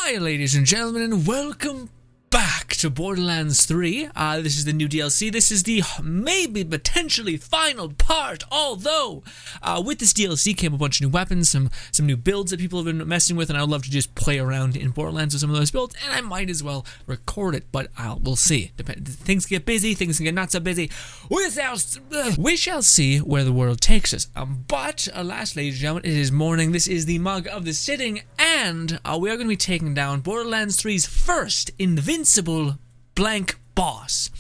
Hi, ladies and gentlemen, and welcome back to Borderlands 3. This is the new DLC. This is the maybe potentially final part, although with this DLC came a bunch of new weapons, some new builds that people have been messing with, and I'd love to just play around in Borderlands with some of those builds, and I might as well record it, but we'll see. Things get busy, things can get not so busy. We shall see where the world takes us. But alas, ladies and gentlemen, it is morning. This is the Mug of the Sitting, and we are going to be taking down Borderlands 3's first Invincible blank boss.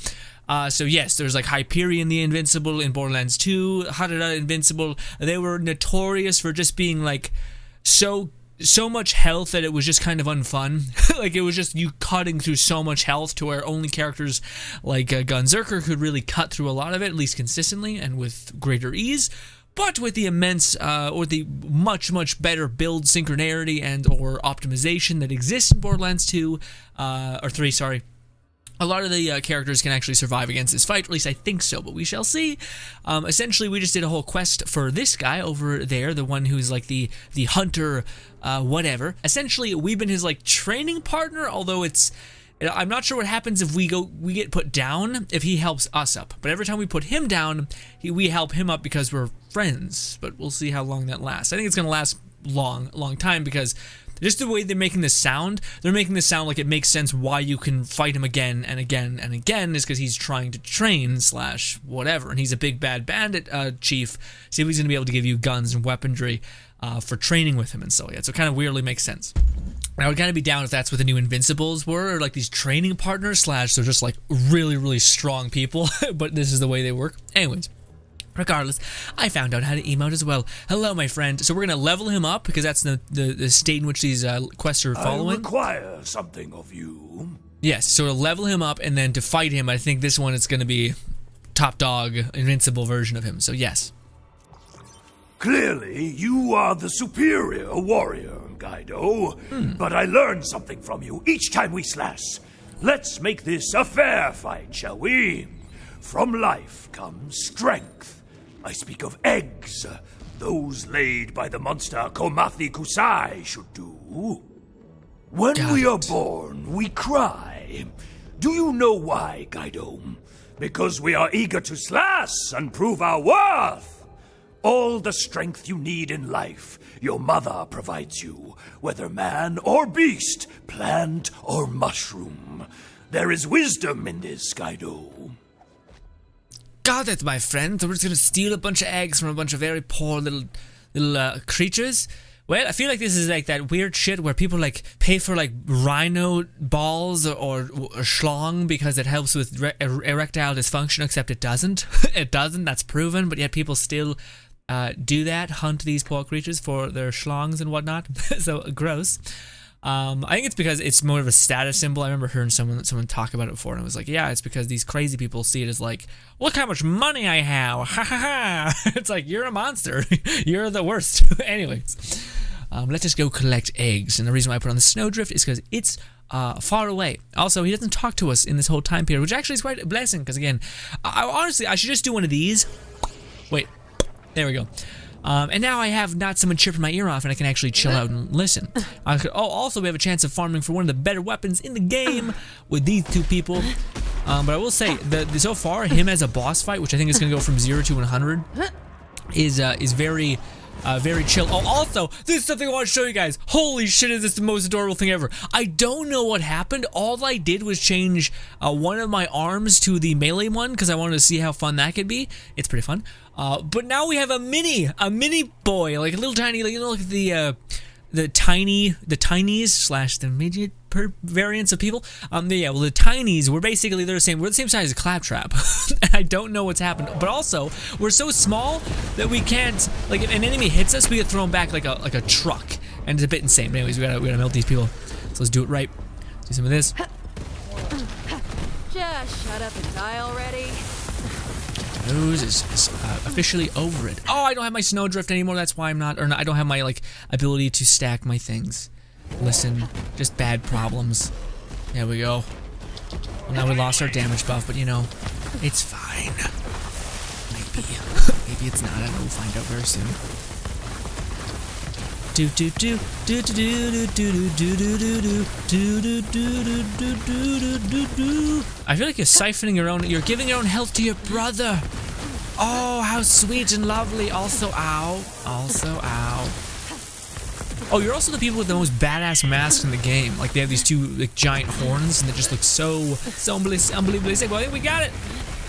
So yes, there's like Hyperion the Invincible in Borderlands 2, Hadada Invincible. They were notorious for just being like so much health that it was just kind of unfun. Like it was just you cutting through so much health to where only characters like Gunzerker could really cut through a lot of it, at least consistently and with greater ease. But with the immense, or the much better build synchronarity and or optimization that exists in Borderlands 2, or 3, sorry, a lot of the characters can actually survive against this fight, at least I think so, but we shall see. Essentially, we just did a whole quest for this guy over there, the one who's like the hunter, whatever. Essentially, we've been his like training partner, although I'm not sure what happens if we get put down if he helps us up. But every time we put him down, we help him up because we're friends. But we'll see how long that lasts. I think it's gonna last long time because just the way they're making this sound, like it makes sense why you can fight him again and again and again is because he's trying to train / whatever, and he's a big bad bandit chief. See if he's gonna be able to give you guns and weaponry for training with him and so yeah. So it kind of weirdly makes sense. I would kind of be down if that's what the new Invincibles were, or like these training partners / they're just like really strong people, but this is the way they work. Anyways, regardless, I found out how to emote as well. Hello, my friend. So we're going to level him up because that's the state in which these quests are following. I require something of you. Yes, so to level him up and then to fight him, I think this one is going to be top dog, Invincible version of him, so yes. Clearly, you are the superior warrior, Guido. But I learned something from you each time we slash. Let's make this a fair fight, shall we? From life comes strength. I speak of eggs. Those laid by the monster Komathi Kusai should do. When we are born, we cry. Do you know why, Guido? Because we are eager to slash and prove our worth. All the strength you need in life, your mother provides you, whether man or beast, plant or mushroom. There is wisdom in this, Guido. Got it, my friend. So we're just gonna steal a bunch of eggs from a bunch of very poor little creatures. Well, I feel like this is like that weird shit where people like pay for like rhino balls or schlong because it helps with erectile dysfunction, except it doesn't. It doesn't, that's proven, but yet people still do that, hunt these poor creatures for their schlongs and whatnot. So gross. I think it's because it's more of a status symbol. I remember hearing someone talk about it before, and I was like, yeah, it's because these crazy people see it as like, look how much money I have. Ha ha ha. It's like, you're a monster. You're the worst. Anyways, let's just go collect eggs. And the reason why I put on the snowdrift is because it's far away. Also, he doesn't talk to us in this whole time period, which actually is quite a blessing, because again, honestly, I should just do one of these. Wait. There we go. And now I have not someone chipping my ear off and I can actually chill out and listen. Also, we have a chance of farming for one of the better weapons in the game with these two people. But I will say, so far, him as a boss fight, which I think is going to go from 0 to 100, is very chill. Oh, also, this is something I want to show you guys. Holy shit, is this the most adorable thing ever. I don't know what happened. All I did was change one of my arms to the melee one because I wanted to see how fun that could be. It's pretty fun. But now we have a mini boy, like a little tiny, like, you know, like the tinies / the midget variants of people. Yeah, well, the tinies, we're the same size as Claptrap. And I don't know what's happened, but also we're so small that we can't, like, if an enemy hits us, we get thrown back like a truck, and it's a bit insane. But anyways, we gotta melt these people. So let's do it right. Let's do some of this. Just shut up and die already. News is officially over it. Oh, I don't have my snowdrift anymore. That's why I don't have my like ability to stack my things. Listen, just bad problems. There we go. Well, now we lost our damage buff, but you know, it's fine. Maybe it's not. I don't know. We'll find out very soon. Do do do do do do do do do do do do do do do do do do. I feel like you're siphoning your own. You're giving your own health to your brother. Oh, how sweet and lovely. Also, ow. Also, ow. Oh, you're also the people with the most badass masks in the game. Like they have these two like giant horns, and they just look so unbelievably sick. Well, I think we got it.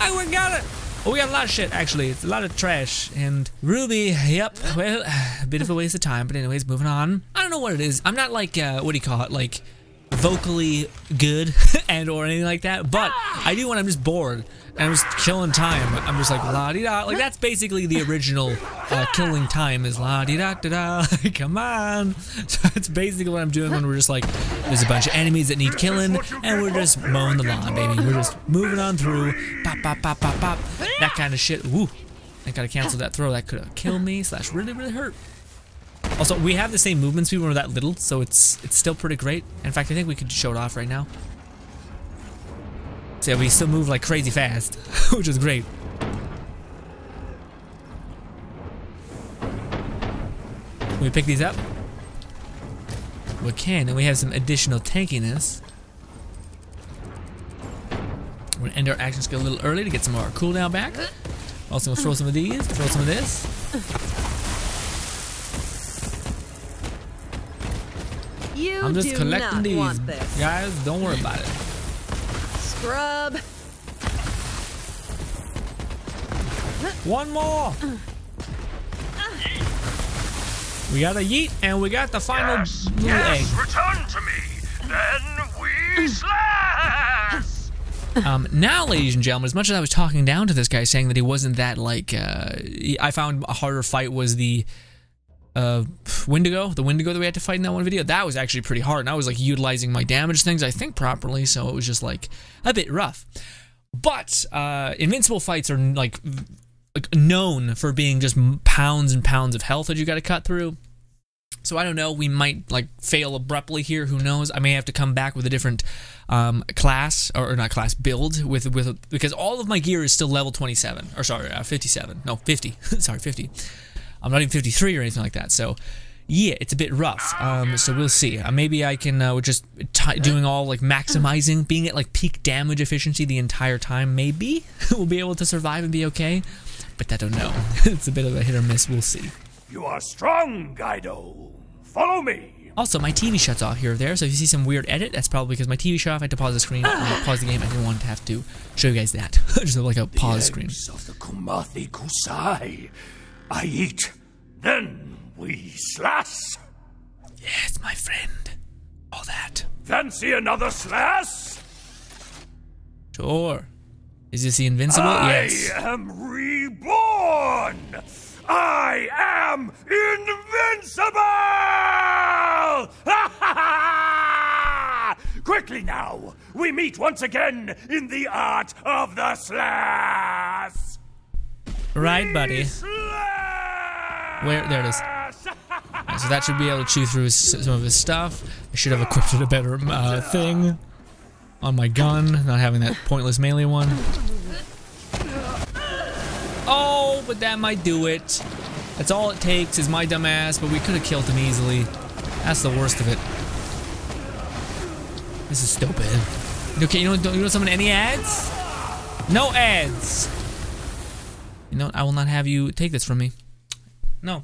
I think we got it. Oh, we got a lot of shit, actually. It's a lot of trash. And Ruby, yep. Well, a bit of a waste of time. But anyways, moving on. I don't know what it is. I'm not like, what do you call it? Like, vocally good and or anything like that. But I do when I'm just bored and I'm just killing time. I'm just like, la-di-da. Like, that's basically the original killing time is la-di-da-da-da. Come on. So it's basically what I'm doing when we're just like, there's a bunch of enemies that need killing and we're just mowing the lawn, baby. We're just moving on through. Pop, pop, pop, pop, pop. That kind of shit. Woo. I gotta cancel that throw. That could have killed me / really, really hurt. Also, we have the same movement speed when we're that little, so it's still pretty great. In fact, I think we could show it off right now. So yeah, we still move like crazy fast, which is great. Can we pick these up? We can, and we have some additional tankiness. We're gonna end our action skill a little early to get some more cooldown back. Also, we'll throw some of these, throw some of this. I'm just collecting these, guys. Don't worry about it. Scrub. One more. We got a yeet, and we got the final little egg. Return to me, then we slash. Now, ladies and gentlemen, as much as I was talking down to this guy, saying that he wasn't that like, I found a harder fight was the Wendigo that we had to fight in that one video. That was actually pretty hard, and I was like utilizing my damage things, I think, properly, so it was just like a bit rough. But Invincible fights are like known for being just pounds and pounds of health that you got to cut through. So I don't know, we might like fail abruptly here, who knows. I may have to come back with a different class, or not class, build with because all of my gear is still level 27, or sorry, 57, no 50, sorry 50. I'm not even 53 or anything like that, so yeah, it's a bit rough. So we'll see. Maybe I can just doing all like maximizing, being at like peak damage efficiency the entire time. Maybe we'll be able to survive and be okay, but I don't know. It's a bit of a hit or miss. We'll see. You are strong, Guido. Follow me. Also, my TV shuts off here or there, so if you see some weird edit, that's probably because my TV shut off. I had to pause the screen, pause the game. I didn't want to have to show you guys that. Just like a pause screen. Of the Kumathi Kusai. I eat, then we slash. Yes, my friend. All that. Fancy another slash? Sure. Is this the Invincible? Yes. I am reborn. I am invincible! Quickly now, we meet once again in the art of the slash. Right, buddy. Where? There it is. So that should be able to chew through some of his stuff. I should have equipped a better thing on my gun, not having that pointless melee one. Oh, but that might do it. That's all it takes is my dumb ass, but we could have killed him easily. That's the worst of it. This is stupid. Okay, you don't summon any ads? No ads. You know, I will not have you take this from me. No.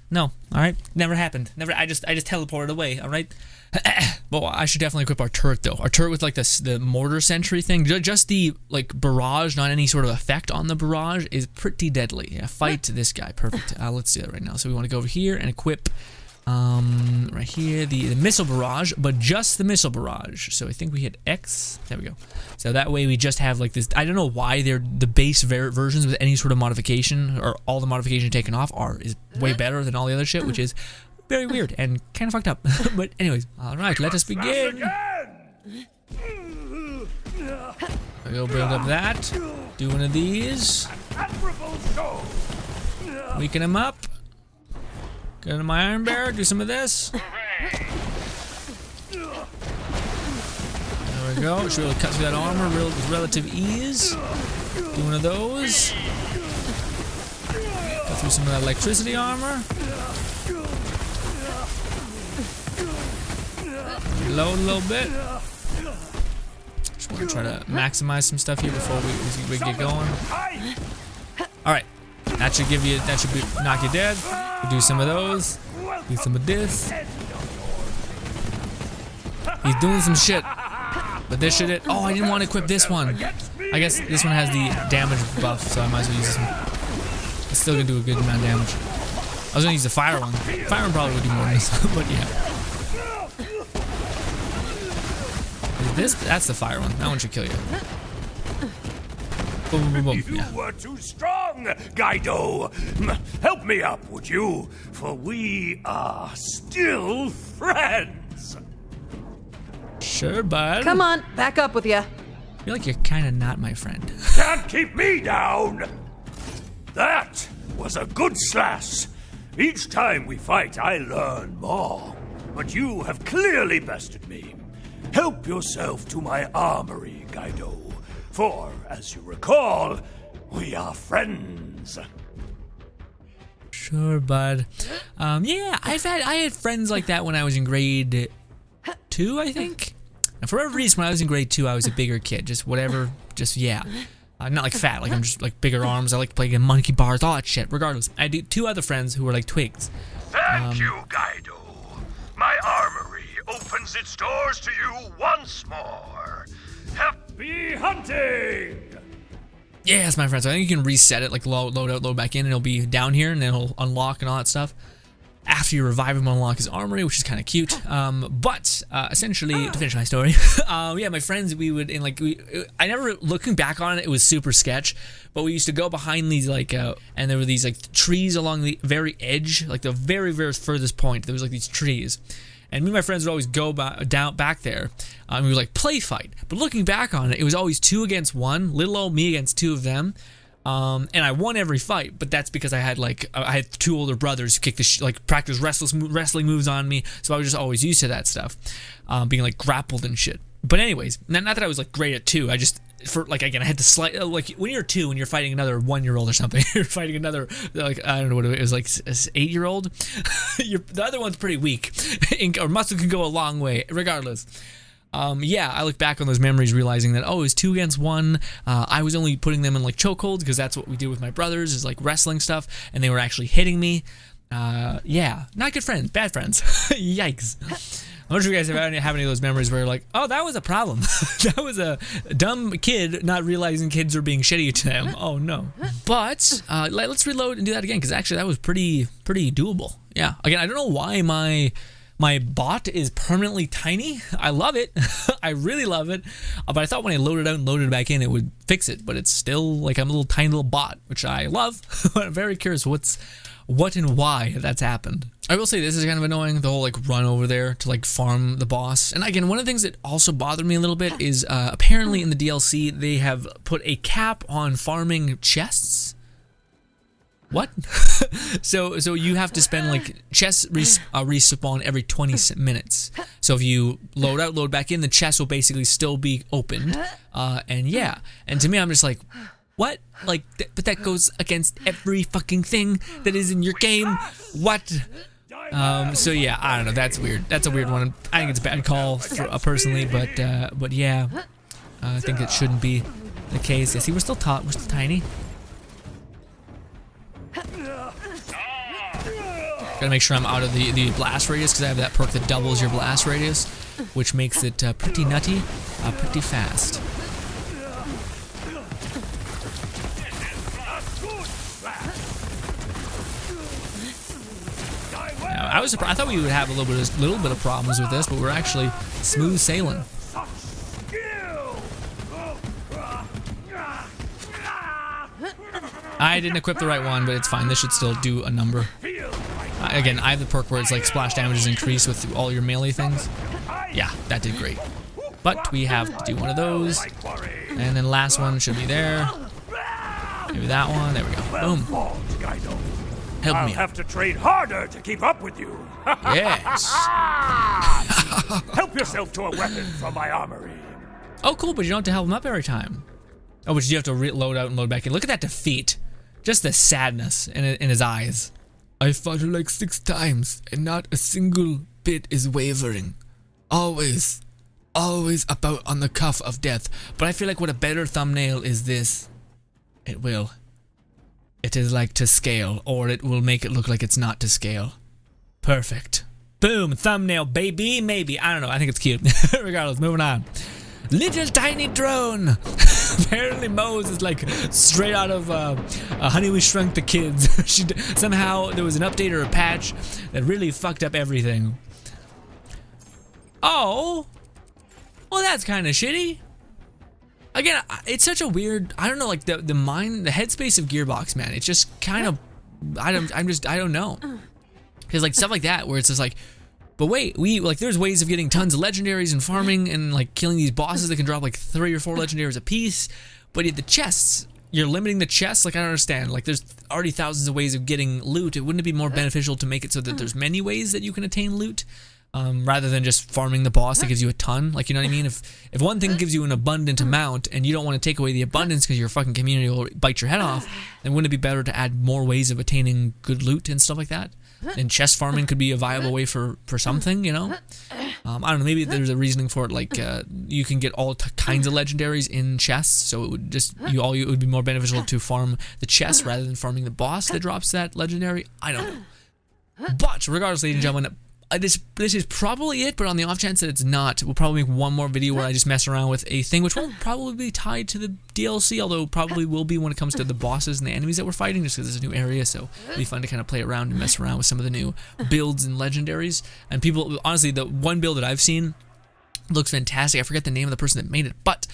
No. Alright? Never happened. Never. I just teleported away, alright? Well, I should definitely equip our turret, though. Our turret with, like, the mortar sentry thing. Just the, like, barrage, not any sort of effect on the barrage, is pretty deadly. Yeah, fight this guy. Perfect. Let's do that right now. So we want to go over here and equip, right here, the missile barrage, but just the missile barrage. So I think we hit X. There we go. So that way we just have, like, this. I don't know why they're the base versions with any sort of modification, or all the modification taken off, is way better than all the other shit, which is very weird and kind of fucked up. But anyways, all right, let us begin. We'll build up that. Do one of these. Weaken him up. Get into my iron bear. Do some of this. There we go. Should be able to cut through that armor with relative ease. Do one of those. Cut through some of that electricity armor. Reload a little bit. Just want to try to maximize some stuff here before we get going. All right, that should knock you dead. We'll do some of those. Do some of this. He's doing some shit. But this should it. Oh, I didn't want to equip this one. I guess this one has the damage buff, so I might as well use this one. It's still gonna do a good amount of damage. I was gonna use the fire one. Fire one probably would do more than this, but yeah. That's the fire one. That one should kill you. Boom, boom, boom. You Yeah. were too strong, Guido. Help me up, would you? For we are still friends. Sure, bud. Come on, back up with ya. I feel like you're kind of not my friend. Can't keep me down. That was a good slash. Each time we fight, I learn more. But you have clearly bested me. Help yourself to my armory, Guido. For, as you recall, we are friends. Sure, bud. Yeah, I had friends like that when I was in grade 2, I think. And for whatever reason, when I was in grade 2, I was a bigger kid. Just whatever, just yeah. Not like fat, like I'm just like bigger arms. I like playing monkey bars, all that shit. Regardless, I do 2 other friends who were like twigs. Thank you, Guido. My armory opens its doors to you once more. Happy hunting! Yes, my friends. So I think you can reset it, like load out, load back in, and it'll be down here, and then it'll unlock and all that stuff. After you revive him, unlock his armory, which is kind of cute. But essentially, to finish my story, yeah, my friends, I never, looking back on it, it was super sketch. But we used to go behind these and there were these like trees along the very edge, like the very, very furthest point. There was like these trees, and me and my friends would always go back there. We would like play fight. But looking back on it, it was always 2 against 1, little old me against 2 of them. And I won every fight, but that's because I had 2 older brothers who kicked practice wrestling moves on me, so I was just always used to that stuff, being like grappled and shit. But anyways, not that I was like great at 2. I just again I had to like when you're 2 and you're fighting another 1-year-old or something, you're fighting another I don't know what it was, like an 8-year-old. The other one's pretty weak, or muscle can go a long way. Regardless. Yeah, I look back on those memories realizing that, it was 2 against 1. I was only putting them in like chokeholds because that's what we did with my brothers, is like wrestling stuff, and they were actually hitting me. Yeah, not good friends, bad friends. Yikes. I'm not sure you guys have any of those memories where you're like, oh, that was a problem. That was a dumb kid not realizing kids are being shitty to them. Oh no. But let's reload and do that again, because actually that was pretty doable. Yeah. Again, I don't know why my bot is permanently tiny. I love it. I really love it. But I thought when I loaded it out and loaded it back in, it would fix it. But it's still like I'm a little tiny little bot, which I love. But I'm very curious what and why that's happened. I will say this is kind of annoying, the whole like run over there to like farm the boss. And again, one of the things that also bothered me a little bit is apparently in the DLC they have put a cap on farming chests. What? so you have to spend like chests respawn every 20 minutes. So if you load back in, the chest will basically still be opened. And yeah, and to me I'm just like, what? Like, but that goes against every fucking thing that is in your game. What? So yeah, I don't know. That's weird. That's a weird one. I think it's a bad call personally, but yeah, I think it shouldn't be the case. Yeah, see, we're still tiny. Gotta make sure I'm out of the blast radius, because I have that perk that doubles your blast radius, which makes it pretty nutty, pretty fast. Now, I was surprised. I thought we would have a little bit of problems with this, but we're actually smooth sailing. I didn't equip the right one, but it's fine. This should still do a number. Again, I have the perk where it's like splash damage is increased with all your melee things. Yeah, that did great. But we have to do one of those. And then last one should be there. Maybe that one. There we go. Boom. Help me. I'll have to train harder to keep up with you. Yes. Help yourself to a weapon from my armory. Oh, cool, but you don't have to help him up every time. Oh, but you have to load out and load back in. Look at that defeat. Just the sadness in his eyes. I fought her like 6 times, and not a single bit is wavering. Always about on the cuff of death. But I feel like what a better thumbnail is this. It is like to scale, or it will make it look like it's not to scale. Perfect. Boom, thumbnail, baby, maybe. I don't know, I think it's cute. Regardless, moving on. Little tiny drone. Apparently Mose is like straight out of Honey, We Shrunk the Kids. Somehow there was an update or a patch that really fucked up everything. Oh, well, that's kind of shitty. Again, it's such a weird, I don't know, like the headspace of Gearbox, man. It's just kind of, I don't know. Because like stuff like that, where it's just like, but wait, there's ways of getting tons of legendaries and farming and like killing these bosses that can drop like 3 or 4 legendaries a piece. But the chests, you're limiting the chests. Like, I don't understand. Like, there's already thousands of ways of getting loot. Wouldn't it be more beneficial to make it so that there's many ways that you can attain loot? Rather than just farming the boss that gives you a ton. Like, you know what I mean? If one thing gives you an abundant amount and you don't want to take away the abundance because your fucking community will bite your head off, then wouldn't it be better to add more ways of attaining good loot and stuff like that? And chest farming could be a viable way for something, you know? I don't know, maybe there's a reasoning for it, like you can get all kinds of legendaries in chests, so it would just, it would be more beneficial to farm the chest rather than farming the boss that drops that legendary. I don't know. But regardless, ladies and gentlemen, this is probably it, but on the off chance that it's not, we'll probably make one more video where I just mess around with a thing which won't probably be tied to the DLC, although probably will be when it comes to the bosses and the enemies that we're fighting, just because it's a new area, so it'll be fun to kind of play around and mess around with some of the new builds and legendaries. And people, honestly, the one build that I've seen looks fantastic. I forget the name of the person that made it, but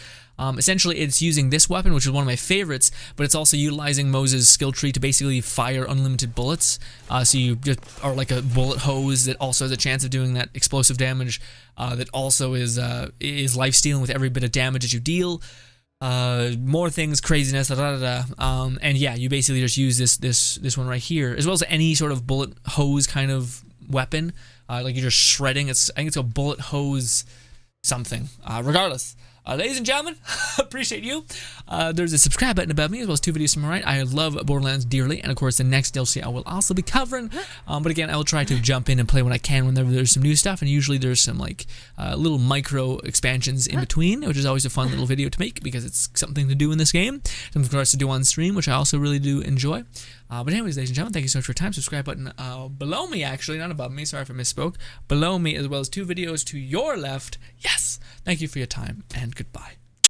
essentially it's using this weapon, which is one of my favorites, but it's also utilizing Moses' skill tree to basically fire unlimited bullets. So you just are like a bullet hose that also has a chance of doing that explosive damage, that also is life stealing with every bit of damage that you deal. More things, craziness, and yeah, you basically just use this one right here, as well as any sort of bullet hose kind of weapon. Like you're just shredding. I think it's a bullet hose something. Regardless. Ladies and gentlemen, appreciate you. There's a subscribe button above me, as well as 2 videos to my right. I love Borderlands dearly, and of course the next DLC I will also be covering. But again, I will try to jump in and play when I can whenever there's some new stuff, and usually there's some like little micro expansions in between, which is always a fun little video to make because it's something to do in this game. Something for us to do on stream, which I also really do enjoy. But anyways, ladies and gentlemen, thank you so much for your time. Subscribe button below me, actually, not above me. Sorry if I misspoke. Below me, as well as 2 videos to your left. Yes! Thank you for your time, and goodbye.